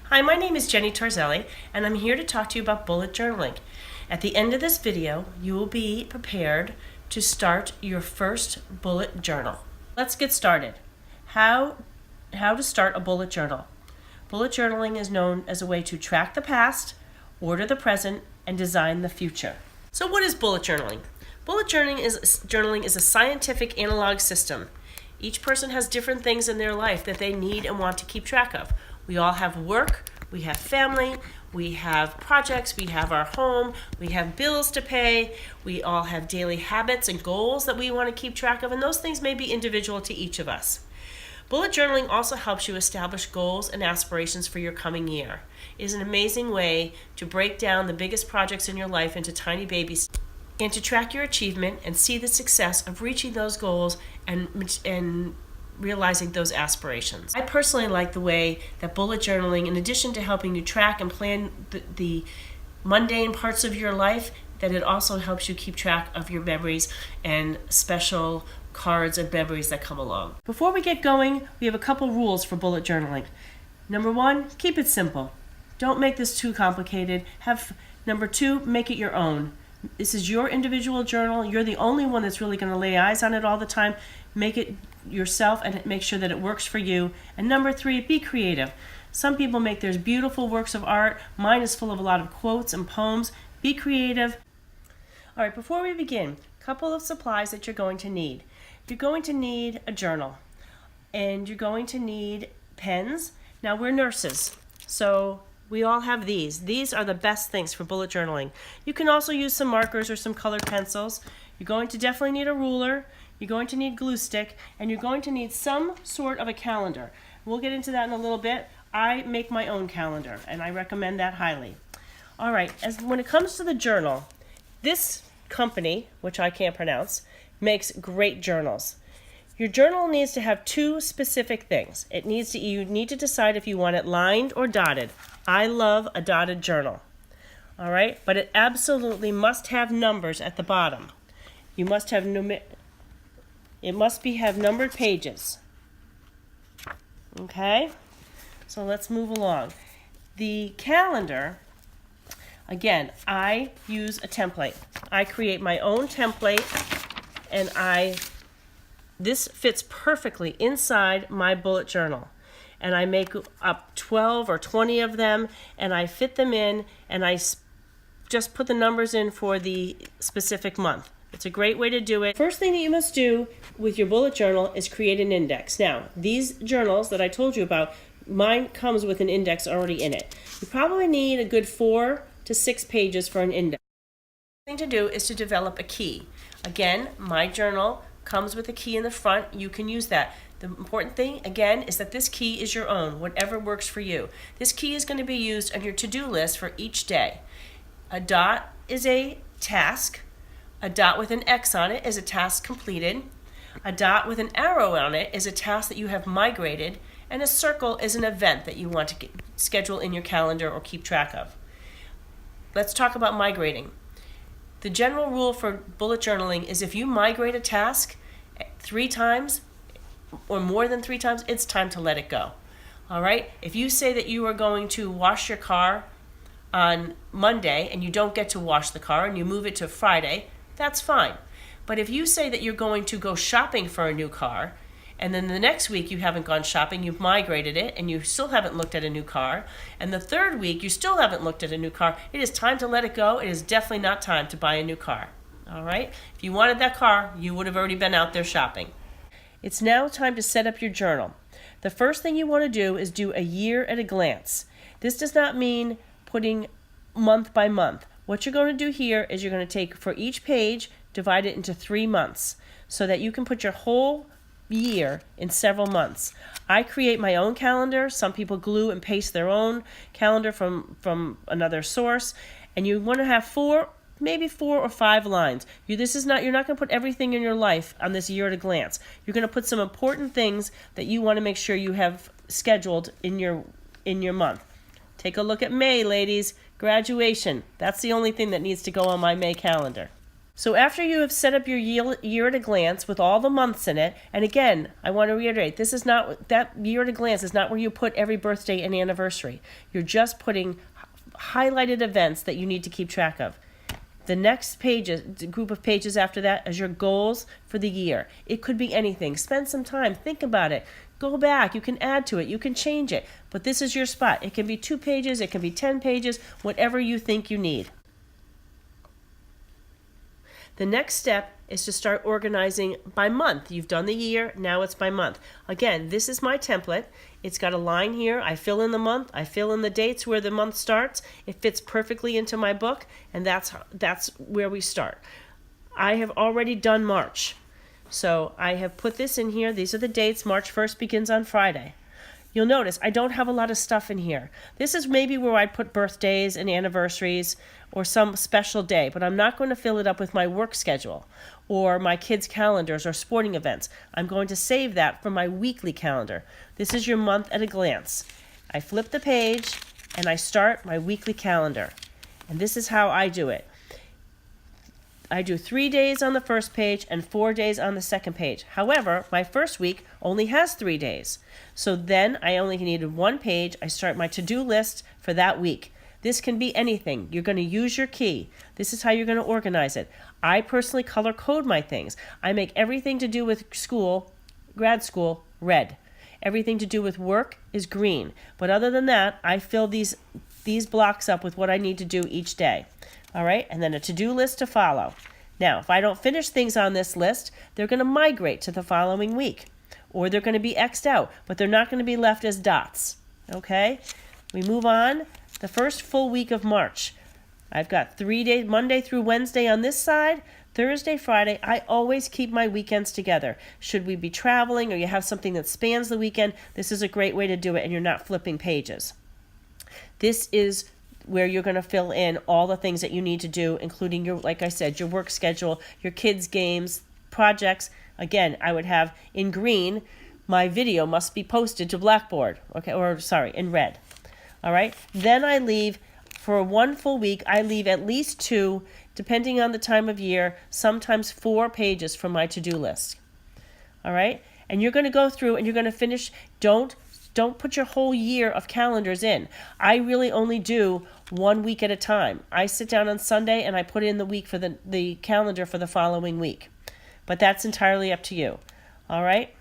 Hi, my name is Jenny Tarzelli, and I'm here to talk to you about bullet journaling. At the end of this video, you will be prepared to start your first bullet journal. Let's get started. How to start a bullet journal. Bullet journaling is known as a way to track the past, order the present, and design the future. So what is bullet journaling? Bullet journaling is a scientific analog system. Each person has different things in their life that they need and want to keep track of. We all have work, we have family, we have projects, we have our home, we have bills to pay, we all have daily habits and goals that we want to keep track of, and those things may be individual to each of us. Bullet journaling also helps you establish goals and aspirations for your coming year. It is an amazing way to break down the biggest projects in your life into tiny baby steps and to track your achievement and see the success of reaching those goals and realizing those aspirations. I personally like the way that bullet journaling, in addition to helping you track and plan the mundane parts of your life, that it also helps you keep track of your memories and special cards and memories that come along. Before we get going, we have a couple rules for bullet journaling. Number one, keep it simple. Don't make this too complicated. Number two, make it your own. This is your individual journal. You're the only one that's really going to lay eyes on it all the time. Make it yourself and make sure that it works for you. And number three, be creative. Some people make theirs beautiful works of art. Mine is full of a lot of quotes and poems. Be creative. All right, before we begin, a couple of supplies that you're going to need. You're going to need a journal, and you're going to need pens. Now, we're nurses, so we all have these. These are the best things for bullet journaling. You can also use some markers or some colored pencils. You're going to definitely need a ruler. You're going to need glue stick, and you're going to need some sort of a calendar. We'll get into that in a little bit. I make my own calendar, and I recommend that highly. All right, when it comes to the journal, this company, which I can't pronounce, makes great journals. Your journal needs to have two specific things. You need to decide if you want it lined or dotted. I love a dotted journal. All right, but it absolutely must have numbers at the bottom. You must have have numbered pages. Okay? So let's move along. The calendar, again, I use a template. I create my own template, and this fits perfectly inside my bullet journal. And I make up 12 or 20 of them, and I fit them in, and I just put the numbers in for the specific month. It's a great way to do it. First thing that you must do with your bullet journal is create an index. Now, these journals that I told you about, mine comes with an index already in it. You probably need a good 4 to 6 pages for an index. The thing to do is to develop a key. Again, my journal comes with a key in the front. You can use that. The important thing, again, is that this key is your own, whatever works for you. This key is going to be used on your to-do list for each day. A dot is a task. A dot with an X on it is a task completed. A dot with an arrow on it is a task that you have migrated. And a circle is an event that you want to schedule in your calendar or keep track of. Let's talk about migrating. The general rule for bullet journaling is if you migrate a task 3 times or more than 3 times, it's time to let it go. All right? If you say that you are going to wash your car on Monday and you don't get to wash the car and you move it to Friday, that's fine. But if you say that you're going to go shopping for a new car, and then the next week you haven't gone shopping, you've migrated it, and you still haven't looked at a new car, and the third week you still haven't looked at a new car, it is time to let it go. It is definitely not time to buy a new car. All right? If you wanted that car, you would have already been out there shopping. It's now time to set up your journal. The first thing you want to do is do a year at a glance. This does not mean putting month by month. What you're going to do here is you're going to take, for each page, divide it into 3 months so that you can put your whole year in several months. I create my own calendar. Some people glue and paste their own calendar from another source, and you want to have maybe 4 or 5 lines. You're not going to put everything in your life on this year at a glance. You're going to put some important things that you want to make sure you have scheduled in your month. Take a look at May, ladies. Graduation. That's the only thing that needs to go on my May calendar. So after you have set up your year at a glance with all the months in it, and again, I want to reiterate, this is not, that year at a glance is not where you put every birthday and anniversary. You're just putting highlighted events that you need to keep track of. The next pages, the group of pages after that, is your goals for the year. It could be anything. Spend some time, think about it. Go back, you can add to it, you can change it. But this is your spot. It can be 2 pages, it can be 10 pages, whatever you think you need. The next step is to start organizing by month. You've done the year, now it's by month. Again, this is my template. It's got a line here. I fill in the month, I fill in the dates where the month starts. It fits perfectly into my book, and that's where we start. I have already done March. So I have put this in here. These are the dates. March 1st begins on Friday. You'll notice I don't have a lot of stuff in here. This is maybe where I'd put birthdays and anniversaries or some special day, but I'm not going to fill it up with my work schedule or my kids' calendars or sporting events. I'm going to save that for my weekly calendar. This is your month at a glance. I flip the page and I start my weekly calendar. And this is how I do it. I do 3 days on the first page and 4 days on the second page. However, my first week only has 3 days. So then I only needed 1 page. I start my to-do list for that week. This can be anything. You're going to use your key. This is how you're going to organize it. I personally color code my things. I make everything to do with school, grad school, red. Everything to do with work is green. But other than that, I fill these blocks up with what I need to do each day. All right, and then a to-do list to follow. Now, if I don't finish things on this list, they're going to migrate to the following week. Or they're going to be X'd out, but they're not going to be left as dots. Okay, we move on. The first full week of March. I've got 3 days, Monday through Wednesday on this side, Thursday, Friday. I always keep my weekends together. Should we be traveling or you have something that spans the weekend, this is a great way to do it and you're not flipping pages. This is where you're going to fill in all the things that you need to do, including your, like I said, your work schedule, your kids' games, projects. Again, I would have in green, my video must be posted to Blackboard, okay, or sorry, in red. All right. Then I leave for 1 full week. I leave at least 2, depending on the time of year, sometimes 4 pages from my to-do list. All right. And you're going to go through and you're going to finish. Don't put your whole year of calendars in. I really only do 1 week at a time. I sit down on Sunday and I put in the week for the calendar for the following week. But that's entirely up to you. All right?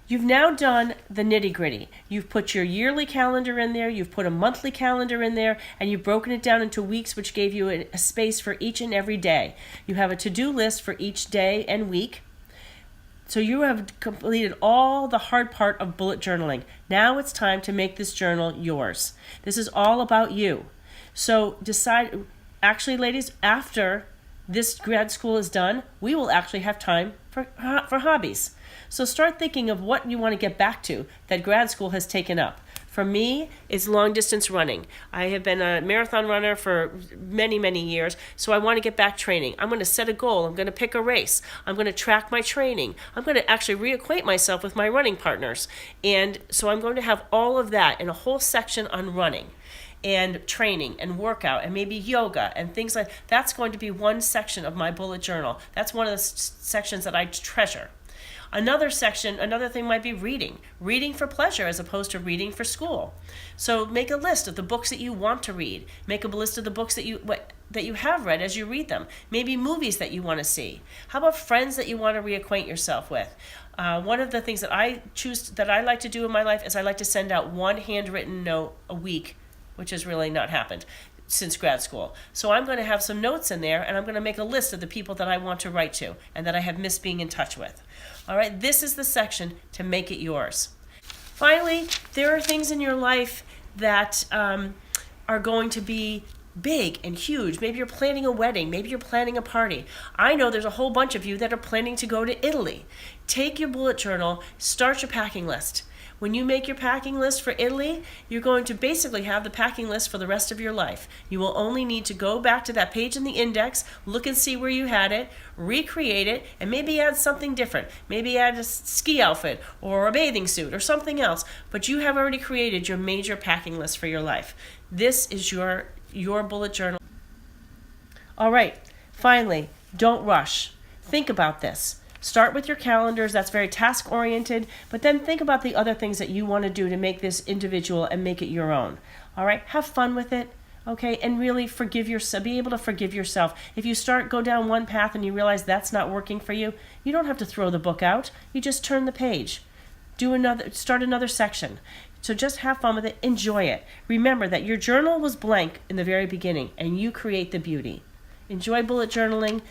You've now done the nitty-gritty. You've put your yearly calendar in there, you've put a monthly calendar in there, and you've broken it down into weeks, which gave you a space for each and every day. You have a to-do list for each day and week. So you have completed all the hard part of bullet journaling. Now it's time to make this journal yours. This is all about you. So decide, actually ladies, after this grad school is done, we will actually have time for hobbies. So start thinking of what you want to get back to that grad school has taken up. For me, it's long distance running. I have been a marathon runner for many, many years, so I want to get back training. I'm going to set a goal. I'm going to pick a race. I'm going to track my training. I'm going to actually reacquaint myself with my running partners. And so I'm going to have all of that in a whole section on running and training and workout and maybe yoga and things like that. That's going to be one section of my bullet journal. That's one of the sections that I treasure. Another thing might be reading. Reading for pleasure as opposed to reading for school. So make a list of the books that you want to read. Make a list of the books that you have read as you read them. Maybe movies that you want to see. How about friends that you want to reacquaint yourself with? One of the things that I like to do in my life is I like to send out 1 handwritten note a week, which has really not happened since grad school. So I'm going to have some notes in there, and I'm going to make a list of the people that I want to write to and that I have missed being in touch with. All right, this is the section to make it yours. Finally, there are things in your life that are going to be big and huge. Maybe you're planning a wedding. Maybe you're planning a party. I know there's a whole bunch of you that are planning to go to Italy. Take your bullet journal, start your packing list. When you make your packing list for Italy, you're going to basically have the packing list for the rest of your life. You will only need to go back to that page in the index, look and see where you had it, recreate it, and maybe add something different. Maybe add a ski outfit or a bathing suit or something else. But you have already created your major packing list for your life. This is your bullet journal. All right, finally, Don't rush. Think about this. Start with your calendars. That's very task oriented, but then think about the other things that you want to do to make this individual and make it your own. All right? Have fun with it. Okay, and really forgive yourself. Be able to forgive yourself. If you go down one path and you realize that's not working for you, you don't have to throw the book out. You just turn the page. Start another section. So just have fun with it. Enjoy it. Remember that your journal was blank in the very beginning, and you create the beauty. Enjoy bullet journaling,